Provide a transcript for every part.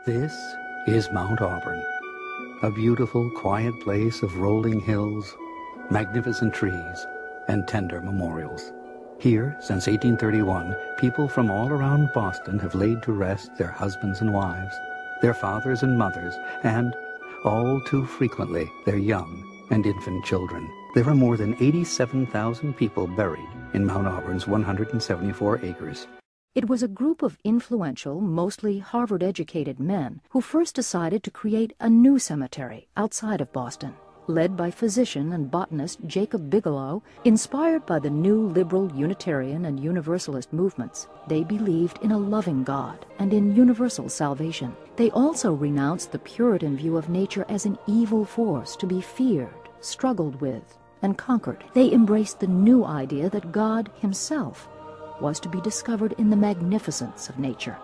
This is Mount Auburn, a beautiful, quiet place of rolling hills, magnificent trees, and tender memorials. Here, since 1831, people from all around Boston have laid to rest their husbands and wives, their fathers and mothers, and, all too frequently, their young and infant children. There are more than 87,000 people buried in Mount Auburn's 174 acres. It was a group of influential, mostly Harvard-educated men who first decided to create a new cemetery outside of Boston. Led by physician and botanist Jacob Bigelow, inspired by the new liberal Unitarian and Universalist movements, they believed in a loving God and in universal salvation. They also renounced the Puritan view of nature as an evil force to be feared, struggled with, and conquered. They embraced the new idea that God himself was to be discovered in the magnificence of nature.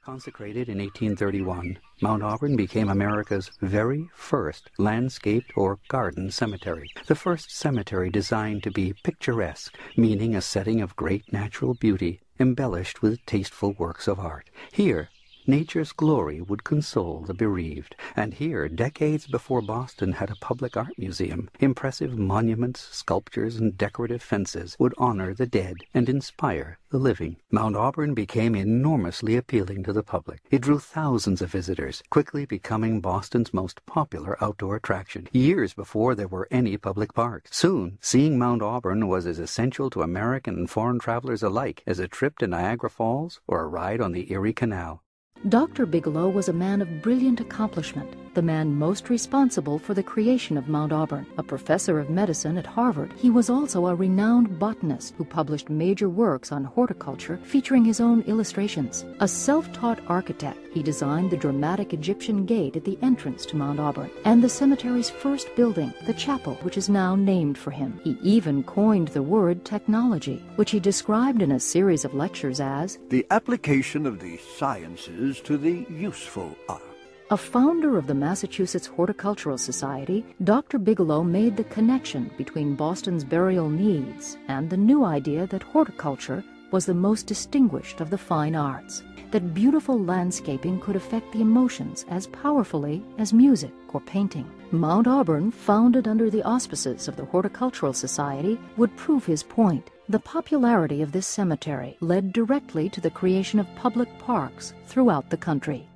Consecrated in 1831, Mount Auburn became America's very first landscaped or garden cemetery. The first cemetery designed to be picturesque, meaning a setting of great natural beauty, embellished with tasteful works of art. Here, nature's glory would console the bereaved, and here, decades before Boston had a public art museum, impressive monuments, sculptures, and decorative fences would honor the dead and inspire the living. Mount Auburn became enormously appealing to the public. It drew thousands of visitors, quickly becoming Boston's most popular outdoor attraction, years before there were any public parks. Soon, seeing Mount Auburn was as essential to American and foreign travelers alike as a trip to Niagara Falls or a ride on the Erie Canal. Dr. Bigelow was a man of brilliant accomplishment, the man most responsible for the creation of Mount Auburn. A professor of medicine at Harvard, he was also a renowned botanist who published major works on horticulture featuring his own illustrations. A self-taught architect, he designed the dramatic Egyptian gate at the entrance to Mount Auburn and the cemetery's first building, the chapel, which is now named for him. He even coined the word technology, which he described in a series of lectures as the application of the sciences to the useful art. A founder of the Massachusetts Horticultural Society, Dr. Bigelow made the connection between Boston's burial needs and the new idea that horticulture was the most distinguished of the fine arts, that beautiful landscaping could affect the emotions as powerfully as music or painting. Mount Auburn, founded under the auspices of the Horticultural Society, would prove his point. The popularity of this cemetery led directly to the creation of public parks throughout the country.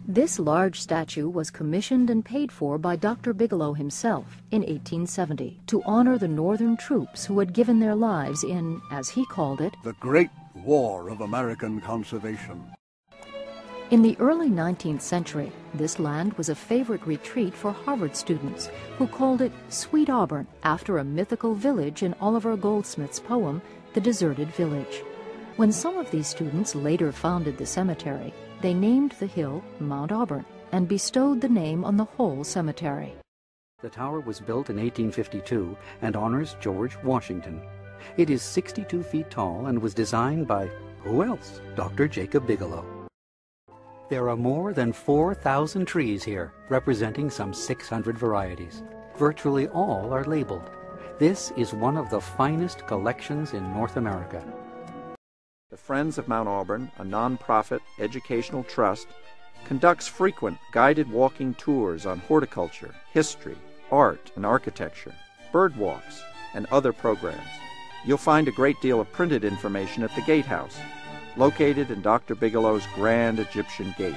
This large statue was commissioned and paid for by Dr. Bigelow himself in 1870 to honor the Northern troops who had given their lives in, as he called it, the Great War of American Conservation. In the early 19th century, this land was a favorite retreat for Harvard students who called it Sweet Auburn, after a mythical village in Oliver Goldsmith's poem, The Deserted Village. When some of these students later founded the cemetery, they named the hill Mount Auburn and bestowed the name on the whole cemetery. The tower was built in 1852 and honors George Washington. It is 62 feet tall and was designed by, who else? Dr. Jacob Bigelow. There are more than 4,000 trees here, representing some 600 varieties. Virtually all are labeled. This is one of the finest collections in North America. The Friends of Mount Auburn, a nonprofit educational trust, conducts frequent guided walking tours on horticulture, history, art and architecture, bird walks, and other programs. You'll find a great deal of printed information at the Gatehouse, located in Dr. Bigelow's grand Egyptian gate.